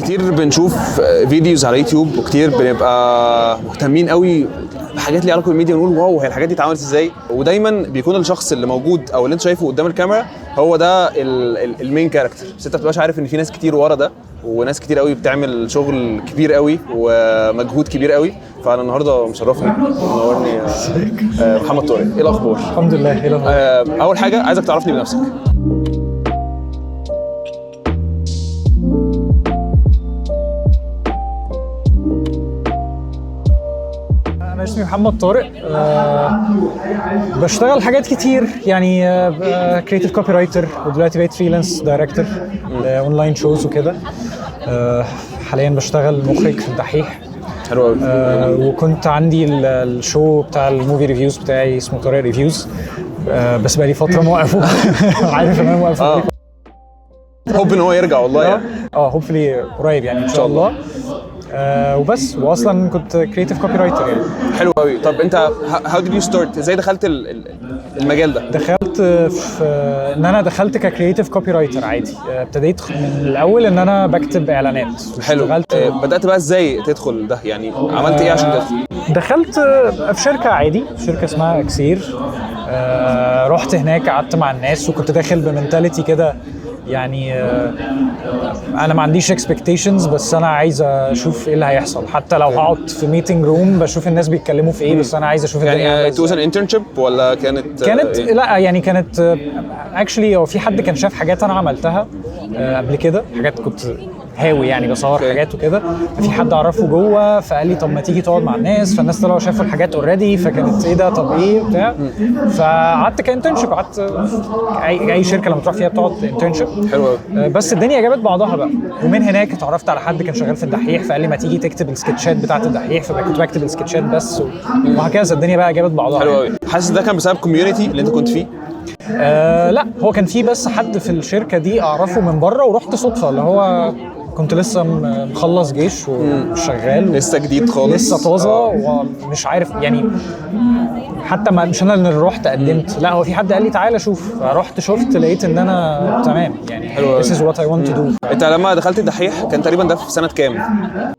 كتير بنشوف فيديوز على يوتيوب وكتير بنبقى مهتمين قوي بحاجات ليها علاقه بالميديا ونقول واو هي الحاجات دي اتعملت ازاي، ودايما بيكون الشخص اللي موجود او اللي انت شايفه قدام الكاميرا هو ده المين كاركتر، بس انت بتبقاش عارف ان في ناس كتير ورا ده وناس كتير قوي بتعمل شغل كبير قوي ومجهود كبير قوي. فانا النهارده مشرفني منورني محمد طارق. ايه الاخبار؟ الحمد لله. ايه الاخبار؟ اول حاجه عايزك تعرفني بنفسك. انا اسمي محمد طارق. بشتغل حاجات كتير يعني كريتيف كوبي رايتر، ودلوقتي بقيت فريلانس دايركتور اونلاين شوز وكده. حاليا بشتغل مخرج في الدحيح. حلو قوي. وكنت عندي الشو بتاع الموفي ريفيوز بتاعي اسمه طارق ريفيوز، بس بقالي فتره موقفه. عارف ان انا موقفه. حب ان هو يرجع والله يعني. هوبفلي قريب يعني ان شاء الله. وبس، واصلا كنت كريتيف كوبي رايتر يعني. حلو قوي. طب انت هاو ديد يو ستارت؟ ازاي دخلت المجال ده؟ دخلت في ان انا دخلت ككريتيف كوبي رايتر عادي. ابتديت من الاول ان انا بكتب اعلانات. حلو. بدات بقى ازاي تدخل ده؟ يعني عملت ايه عشان تدخل؟ دخلت في شركه عادي، شركه اسمها اكسير. رحت هناك قعدت مع الناس وكنت داخل بمنتاليتي كده يعني. انا ما عنديش اكسبكتيشنز، بس انا عايز اشوف ايه اللي هيحصل. حتى لو هقعد في ميتنج روم بشوف الناس بيتكلموا في ايه، بس انا عايز اشوف يعني توز ان انترنشيب ولا كانت لا يعني كانت اكشلي هو في حد كان شاف حاجات انا عملتها قبل كده، حاجات كنت هاوي يعني بصور حاجات وكده. في حد اعرفه جوه فقال لي طب ما تيجي تقعد مع الناس، فالناس طلعوا شافوا الحاجات اوريدي، فكانت ايه ده طب ايه بتاع. فقعدت كانترنشيب، قعدت اي شركه لما تروح فيها بتقعد انترنشيب. حلو قوي. بس الدنيا جابت بعضها بقى، ومن هناك اتعرفت على حد كان شغال في الدحيح فقال لي ما تيجي تكتب السكتشات بتاعه الدحيح، فكنت بكتب السكتشات بس وهكذا. الدنيا بقى جابت بعضها. حلو قوي. حاسس ده كان بسبب كوميونتي اللي انت كنت فيه؟ لا، هو كان فيه بس حد في الشركه دي اعرفه من بره، ورحت صدفه اللي هو كنت لسه مخلص جيش وشغال لسه جديد خالص، لسه طازه ومش عارف يعني. حتى مش انا اللي رحت قدمت، لا هو في حد قال لي تعالى شوف، فرحت شفت لقيت ان انا تمام يعني. This is what I want to do. انت لما دخلت الدحيح كان تقريبا ده في سنه كام؟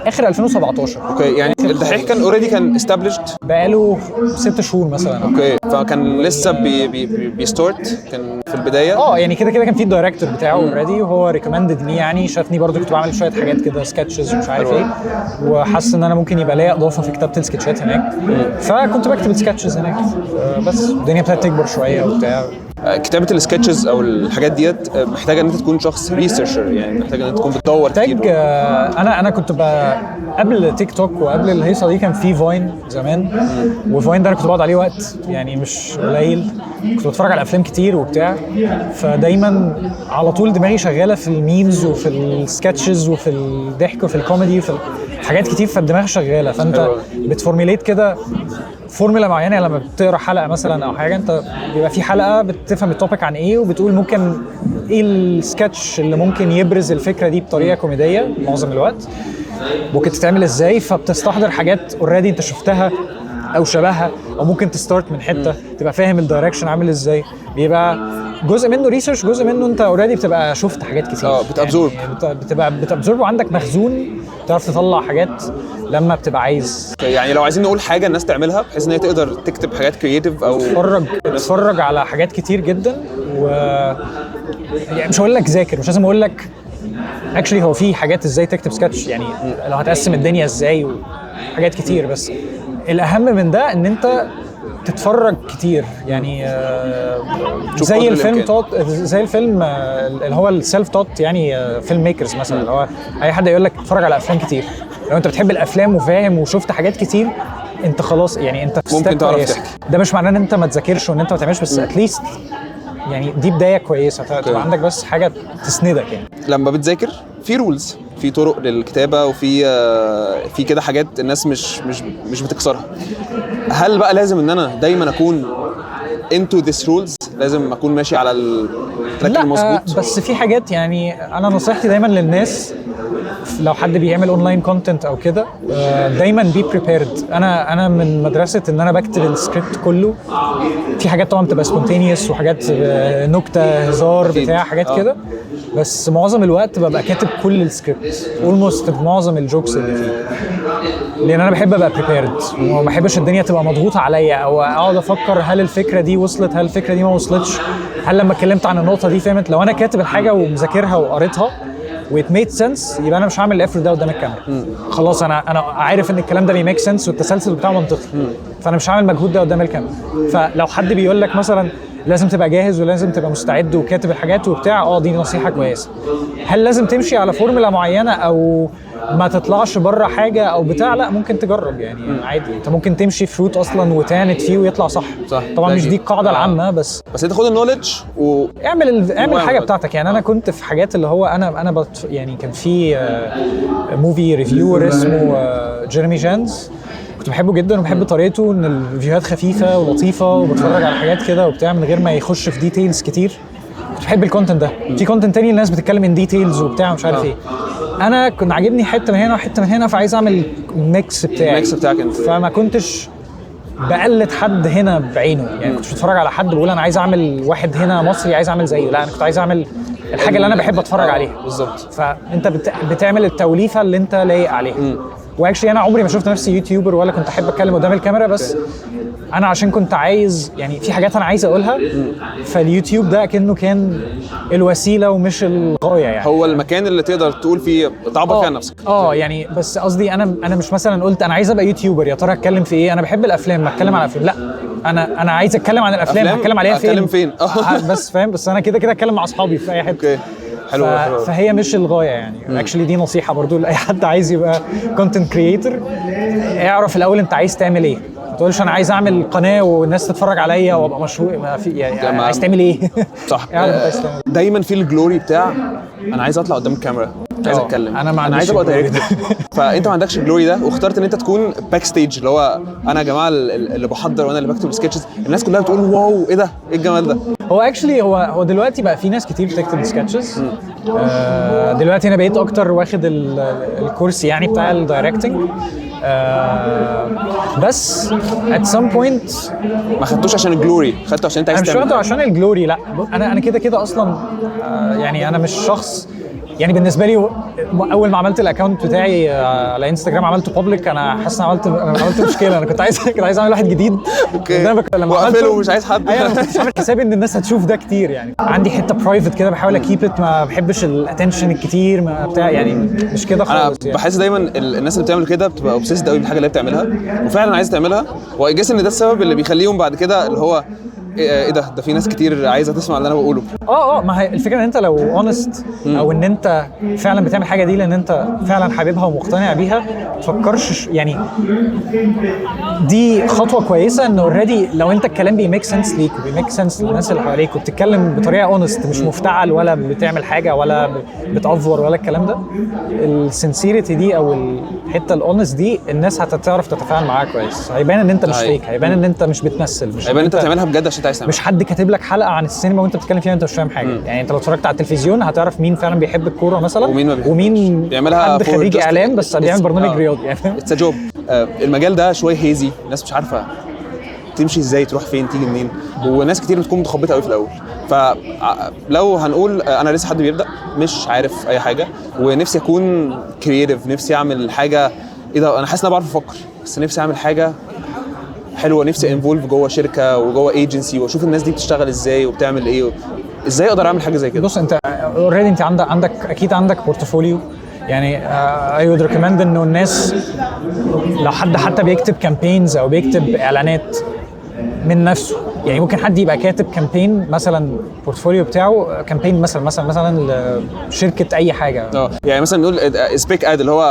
اخر 2017. اوكي، يعني الدحيح كان اوريدي كان established بقاله 6 شهور مثلا. اوكي، فكان لسه بيستارت، كان في البدايه. يعني كده كان في الدايركتور بتاعه اوريدي، وهو ريكومندد مي يعني، شافني برضو كنت بعمل شويه حاجات كده سكتشز ومش عارف ايه، وحس ان انا ممكن يبقى ليا اضافه في كتابه السكتشات هناك. فكنت بكتب السكتشز هناك. بس الدنيا ابتدت تكبر شويه وبتاع. كتابه السكتشز او الحاجات ديت محتاجه ان انت تكون شخص ريسيرشر، يعني محتاجه ان انت تكون بتدور كتير. انا كنت قبل تيك توك وقبل الهيصه دي كان في فاين زمان. وفاين ده انا كنت بقعد عليه وقت يعني مش قليل، كنت بتفرج على افلام كتير وبتاع، فدايما على طول دماغي شغاله في الميمز وفي السكتشز وفي الضحك وفي الكوميدي وفي حاجات كتير، فالدماغ شغاله. فانت بتفورميليت كده فورمولا معينه. لما بتقرا حلقه مثلا او حاجه، انت بيبقى في حلقه بتفهم التوبيك عن ايه، وبتقول ممكن ايه السكتش اللي ممكن يبرز الفكره دي بطريقه كوميديه معظم الوقت، ممكن تتعمل ازاي. فبتستحضر حاجات اوريدي انت شفتها او شبهها، او ممكن تستارت من حته تبقى فاهم الدايركشن عامل ازاي. بيبقى جزء منه ريسيرش، جزء منه انت اوريدي بتبقى شفت حاجات كتير. بتابزورب يعني بتبقى بتابزورب، وعندك مخزون تعرف تطلع حاجات لما بتبقى عايز. يعني لو عايزين نقول حاجه الناس تعملها بحيث ان هي تقدر تكتب حاجات كرييتيف او تتفرج على حاجات كتير جدا. يعني مش هقول لك ذاكر، مش لازم اقول لك اكشلي هو في حاجات ازاي تكتب سكتش، يعني لو هتقسم الدنيا ازاي وحاجات كتير. بس الاهم من ده ان انت تتفرج كتير يعني. زي الفيلم اللي هو السيلف توت يعني، فيلم ميكرز مثلا، اللي هو اي حد يقول لك اتفرج على افلام كتير. لو انت بتحب الافلام وفاهم وشفت حاجات كتير، انت خلاص يعني انت ممكن تعرف تحكي. ده مش معناه ان انت ما تذاكرش وان انت ما تعملش، بس اتليست يعني دي بدايه كويسه تبقى عندك بس حاجه تسندك يعني. لما بتذاكر في رولز، في طرق للكتابه، وفي كده حاجات الناس مش بتكسرها. هل بقى لازم ان انا دايما اكون into this rules؟ لازم اكون ماشي على التراك المظبوط؟ بس في حاجات يعني انا نصيحتي دايما للناس لو حد بيعمل اونلاين كونتنت او كده دايما بي بريبيرد. انا من مدرسه ان انا بكتب السكريبت كله. في حاجات طبعا بتبقى سبونتينيوس وحاجات نكته هزار بتاع حاجات كده، بس معظم الوقت ببقى كاتب كل السكريبت اولموست معظم الجوكس اللي فيه، لان انا بحب ابقى بريبيرد وما بحبش الدنيا تبقى مضغوطه عليا او اقعد افكر هل الفكره دي وصلت، هل الفكره دي ما وصلتش، هل لما اتكلمت عن النقطه دي فهمت. لو انا كاتب الحاجه ومذاكرها وقريتها وات ميد سنس يبقى انا مش هعمل الافرت ده قدام الكاميرا. خلاص انا عارف ان الكلام ده بيميك سنس والتسلسل بتاعه منطقي، فانا مش هعمل مجهود ده قدام الكاميرا. فلو حد بيقول لك مثلا لازم تبقى جاهز ولازم تبقى مستعد وكاتب الحاجات وبتاع، دي نصيحه كويسه. هل لازم تمشي على فورمولا معينه او ما تطلعش بره حاجه او بتاع؟ لا، ممكن تجرب يعني عادي. انت ممكن تمشي في روت اصلا وتعند فيه ويطلع صح. طبعا مش دي القاعده العامه، بس انت خد النوليدج اعمل الحاجه بتاعتك. يعني انا كنت في حاجات اللي هو انا يعني كان في موفي ريفيور اسمه جيرمي جانز، كنت بحبه جدا وبحب طريقته ان الفيديوهات خفيفه ولطيفه وبتفرج على حاجات كده وبتاع من غير ما يخش في ديتيلز كتير. كنت بحب الكونتنت ده. في كونتنت تاني الناس بتتكلم ان ديتيلز وبتاع مش عارف ايه، انا كنت عاجبني حته من هنا وحته من هنا، فعايز اعمل الميكس بتاعك انت. فما كنتش بقلد حد هنا بعينه، يعني كنت بتفرج على حد بقول انا عايز اعمل واحد هنا مصري عايز اعمل زيه، لا انا كنت عايز اعمل الحاجه اللي انا بحب اتفرج عليها بالظبط. فانت بتعمل التوليفه اللي انت لايق عليها. واكشلي انا عمري ما شفت نفسي يوتيوبر ولا كنت احب اتكلم قدام الكاميرا، بس انا عشان كنت عايز يعني في حاجات انا عايز اقولها، فاليوتيوب ده كأنه كان الوسيله ومش الغايه. يعني هو المكان اللي تقدر تقول فيه تعبر فيه عن نفسك. يعني بس قصدي انا مش مثلا قلت انا عايز ابقى يوتيوبر يا ترى اتكلم في ايه. انا بحب الافلام اتكلم عن الافلام، لا انا عايز اتكلم عن الافلام هتكلم عليها فين بس فاهم. بس انا كده اتكلم مع اصحابي في اي حته. حلو. فهي مش الغايه يعني. اكشلي دي نصيحه برضو لاي حد عايز يبقى كونتنت كرييتور. اعرف الاول انت عايز تعمل ايه، ما تقولش انا عايز اعمل قناه والناس تتفرج عليا وابقى مشهور. ما في يعني عايز تعمل ايه؟ صح. دايما في الجلوري بتاع انا عايز اطلع قدام الكاميرا، عايز اتكلم، انا عايز ابقى دايركتور. فانت ما عندكش الجلوري ده واخترت ان انت تكون باك ستيج، اللي هو انا يا جماعه اللي بحضر وانا اللي بكتب السكتشز. الناس كلها بتقول واو ايه ده، ايه الجمال ده. هو اكشلي هو دلوقتي بقى في ناس كتير بتكتب سكتشز. دلوقتي انا بقيت اكتر واخد الكورس يعني بتاع الدايركتنج. بس at some point ما خدتوش عشان الجلوري، خدته عشان انت عايز تعمل. انا مش عشان الجلوري، لا انا كده اصلا يعني انا مش شخص يعني بالنسبه لي. اول ما عملت الاكونت بتاعي على انستجرام عملته بابليك، انا حاسس ان عملت مشكله. انا كنت عايز اعمل واحد جديد. لما عملته مش عايز حد. انا ما كنتش عامل حسابي ان الناس هتشوف ده كتير. يعني عندي حته برايفت كده بحاول اكيب ات، ما بحبش الاتنشن الكتير ما بتاع يعني مش كده خالص. انا يعني بحس دايما الناس اللي بتعمل كده بتبقى اوبسيسد قوي بالحاجه اللي هي بتعملها وفعلا عايز تعملها، واجس ان ده السبب اللي بيخليهم بعد كده اللي هو ايه ده في ناس كتير عايزه تسمع اللي انا بقوله. ما هي الفكره ان انت لو اونست او ان انت فعلا بتعمل حاجه دي لان انت فعلا حاببها ومقتنع بيها، ما تفكرش يعني. دي خطوه كويسه ان اوريدي لو انت الكلام بيميك سنس ليك وبيميك سنس للناس اللي حواليك وبتتكلم بطريقه اونست مش مفتعل ولا بتعمل حاجه ولا بتأفور ولا الكلام ده، السنسيريتي دي او الحته الاونست دي الناس هتعرف تتفاعل معاك كويس. هيبان ان انت مش فيك، هيبان ان انت مش بتمثل، مش هيبان انت بتعملها بجد عشان عايز تعمل. مش حد كاتب لك حلقه عن السينما وانت بتتكلم فيها وانت مش فاهم حاجه. يعني انت لو اتفرجت على التلفزيون هتعرف مين فعلا بيحب الكوره مثلا ومين بيعملها حد خريج اعلام بس بيعمل برنامج رياضي يعني. اتس جوب. المجال ده شويه هيزي، الناس مش عارفه تمشي ازاي، تروح فين، تيجي منين، وناس كتير بتكون متخبطه قوي في الاول. فلو هنقول انا لسه حد بيبدا مش عارف اي حاجه ونفسي اكون كرييتيف، نفسي اعمل حاجه ايه ده، انا حاسس ان انا بعرف افكر بس نفسي اعمل حاجه حلوه، نفسي انفولف جوه شركه وجوه ايجنسي واشوف الناس دي بتشتغل ازاي وبتعمل ايه، ازاي اقدر اعمل حاجه زي كده. بص انت اوريدي انت عندك اكيد عندك بورتفوليو. يعني اي وود ريكومند انه الناس لو حد حتى بيكتب كامبينز او بيكتب اعلانات من نفسه، يعني ممكن حد يبقى كاتب كامبين مثلا بورتفوليو بتاعه كامبين مثلا لشركه اي حاجه. يعني مثلا نقول سبيك اد اللي هو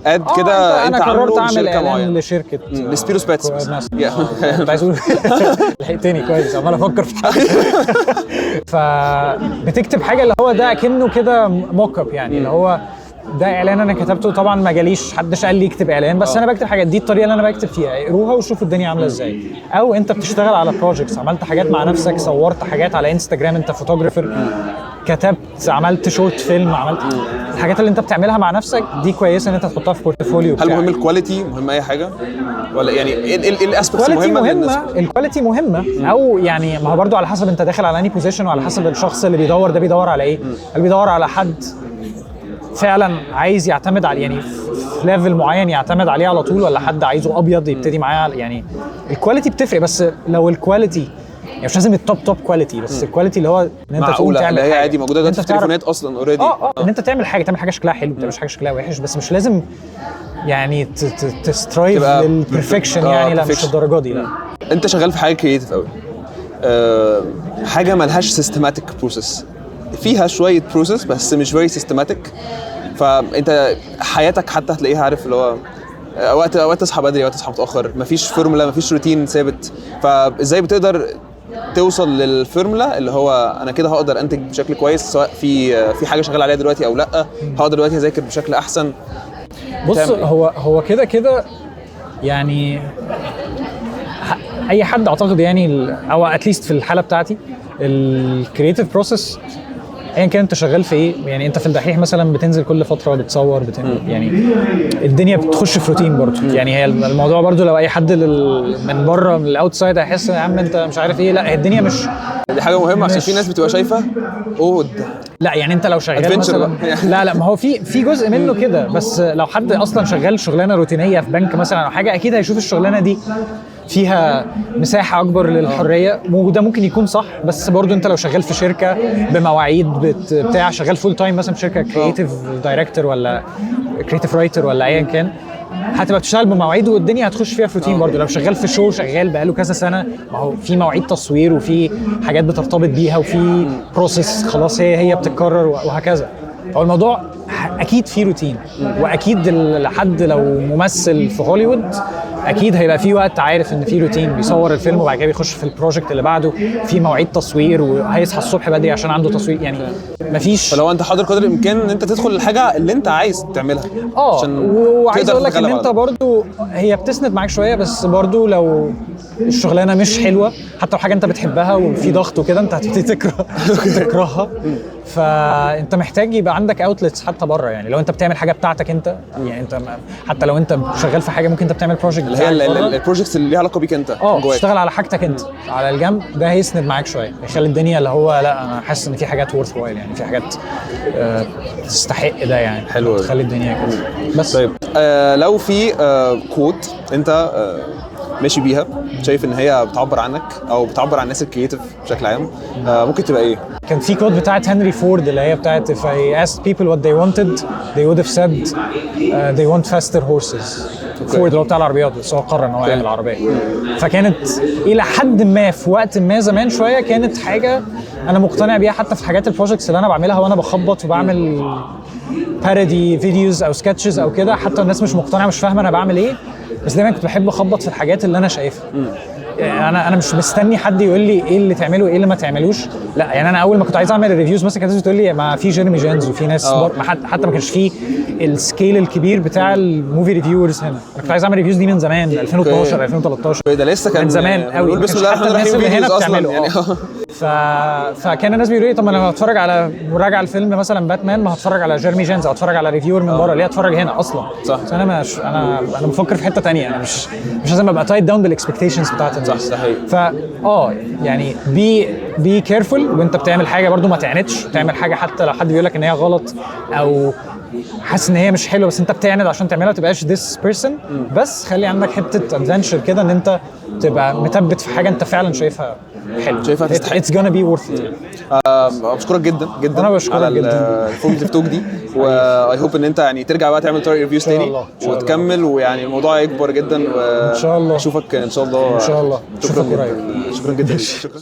اد كده انت قررت اعمل اعلان لشركه لسبيروس باتس. كنت عايز اقول لحقتني كويس عمال افكر في حاجه. فبتكتب حاجه اللي هو ده كأنه كده موك اب، يعني اللي هو ده اعلان انا كتبته. طبعا ما جاليش حدش قال لي اكتب اعلان، بس انا بكتب حاجات دي الطريقه اللي انا بكتب فيها، اقروها وشوفوا الدنيا عامله ازاي. او انت بتشتغل على بروجكتس، عملت حاجات مع نفسك، صورت حاجات على انستجرام، انت فوتوغرافر، كتبت، عملت شورت فيلم، عملت الحاجات اللي انت بتعملها مع نفسك دي كويسه ان انت تحطها في بورتفوليو هل مهم الكواليتي؟ مهم اي حاجه؟ ولا يعني ايه الاسبكتس الكواليتي المهمه للناس؟ الكواليتي مهمه، او يعني ما هو برضو على حسب انت داخل على اني بوزيشن، وعلى حسب الشخص اللي بيدور ده بيدور على ايه. هل بيدور على حد فعلا عايز يعتمد على يعني في ليفل معين يعتمد عليه على طول، ولا حد عايزه ابيض يبتدي معاه؟ يعني الكواليتي بتفرق، بس لو الكواليتي يعني مش لازم التوب كواليتي، بس الكواليتي اللي هو ان انت تقوم تعمل اللي هي حاجة. عادي موجوده دلوقتي في تعرف- التليفونات اصلا اوريدي. ان انت تعمل حاجه شكلها حلو، ما تعملش حاجه شكلها وحش، بس مش لازم يعني تسترايف تبقى للبرفكشن يعني، لا مش perfection. الدرجه دي لا. انت شغال في حاجه كرييتيف قوي، حاجه ملهاش سيستماتيك بروسيس، فيها شويه بروسيس بس مش فيري سيستماتيك. فانت حياتك حتى هتلاقيها عارف اللي هو وقت تصحى بدري، وقت تصحى متاخر، مفيش فورمولا، مفيش روتين ثابت. فازاي بتقدر توصل للفورمولا اللي هو انا كده هقدر انتج بشكل كويس، سواء في حاجه شغال عليها دلوقتي او لا، هقدر دلوقتي اذاكر بشكل احسن؟ بص تعمل إيه؟ هو كده يعني اي حد اعتقد يعني او اتليست في الحاله بتاعتي الكرييتيف بروسيس ايا كان انت شغال في ايه. يعني انت في الدحيح مثلا بتنزل كل فتره بتصور يعني الدنيا بتخش في روتين برضه. يعني هي الموضوع برضه لو اي حد من بره من الاوتسايد هيحس يا عم انت مش عارف ايه، لا هي الدنيا مش دي حاجه مهمه عشان في ناس بتبقى شايفه لا يعني انت لو شغال Adventure مثلا بقى. لا ما هو في جزء منه كده، بس لو حد اصلا شغال شغلانه روتينيه في بنك مثلا او حاجه اكيد هيشوف الشغلانه دي فيها مساحه اكبر للحريه، وده ممكن يكون صح. بس برضو انت لو شغال في شركه بمواعيد بتاع شغال فول تايم مثلا في شركه كرييتيف دايركتور ولا كرييتيف رايتر ولا ايا كان، هتبقى بتشتغل بمواعيد والدنيا هتخش فيها في روتين. برضو لو شغال في شو شغال بقاله كذا سنه، ما هو في مواعيد تصوير وفي حاجات بترتبط بيها وفي بروسيس خلاص هي بتتكرر وهكذا. هو الموضوع اكيد في روتين، واكيد لحد لو ممثل في هوليوود اكيد هيبقى في وقت عارف ان في روتين، بيصور الفيلم وبعد كده بيخش في البروجكت اللي بعده، في مواعيد تصوير وهيصحى الصبح بدري عشان عنده تصوير. يعني مفيش فلو انت حاضر قدر الامكان ان انت تدخل الحاجه اللي انت عايز تعملها. وعايز اقول لك ان انت برضو هي بتسند معاك شويه، بس برضو لو الشغلانه مش حلوه حتى لو حاجه انت بتحبها وفي ضغط وكده انت هتبتدي تكرهها. فانت محتاج يبقى عندك اوتلتس حتى بره. يعني لو انت بتعمل حاجه بتاعتك انت، يعني انت حتى لو انت شغال في حاجه ممكن انت بتعمل بروجكت اللي هي البروجكتس اللي ليها علاقه بيك انت جواك، تشتغل على حاجتك انت على الجنب، ده هيسند معاك شويه، يخلي الدنيا اللي هو لا انا حاسس ان في حاجات worth while، يعني في حاجات تستحق ده يعني. حلو أوي. تخلي الدنيا كده. بس طيب لو في كوت انت ماشي بيها شايف ان هي بتعبر عنك او بتعبر عن الناس الكرييتيف بشكل عام، ممكن تبقى ايه؟ كان في كود بتاعت هنري فورد اللي هي بتاعت if I asked people what they wanted they would have said they want faster horses. فورد اللي هو بتاع العربيات، بس هو قرر ان هو يعمل عربيه. فكانت الى حد ما في وقت ما زمان شويه كانت حاجه انا مقتنع بيها، حتى في حاجات البروجكتس اللي انا بعملها وانا بخبط وبعمل بارودي فيديوز او سكتشز او كده، حتى الناس مش مقتنعه مش فاهمه انا بعمل ايه، بس دايما كنت بحب اخبط في الحاجات اللي انا شايفها. يعني انا مش مستني حد يقول لي ايه اللي تعمله وايه اللي ما تعملوش، لا يعني انا اول ما كنت عايز اعمل الريفيوز مثلا كانت بتقول لي ما في جيرمي جينز وفي ناس حتى ما كانش في السكيل الكبير بتاع الموفي ريفيورز هنا. انا كنت عايز اعمل ريفيوز دي من زمان 2012 2013 ده لسه كان من زمان قوي، بسم الله الرحمن الرحيم فيديوز اصلا يعني. فكان الناس بيقولوا لي طب ما انا هتفرج على مراجعه الفيلم مثلا باتمان، ما هتفرج على جيرمي جينز او هتفرج على ريفيور من بره، ليه اتفرج هنا اصلا؟ صح. بس انا مش انا بفكر في حته ثانيه، انا مش لازم ابقى تايت داون بالاكسبكتيشنز بتاعت الناس. صح صحيح. يعني بي كيرفول وانت بتعمل حاجه، برضو ما تعاندش، تعمل حاجه حتى لو حد بيقول لك ان هي غلط او حاسس ان هي مش حلوه بس انت بتعند عشان تعملها، ما تبقاش this person. بس خلي عندك حته ادفنتشر كده ان انت تبقى مثبت في حاجه انت فعلا شايفها حلو، شايفها تستحق. it's gonna be worth it. بشكرك جدا جدا أنا بشكرك على جدا. الفورماتيف توك دي، واي هوب ان انت يعني ترجع بقى تعمل ريفيوز تاني الله، إن شاء الله. وتكمل، ويعني الموضوع يكبر جدا، إن شاء الله. اشوفك ان شاء الله. ان شاء الله شكرا اشوفك جدا. قريب. شكرا جدا. شكرا.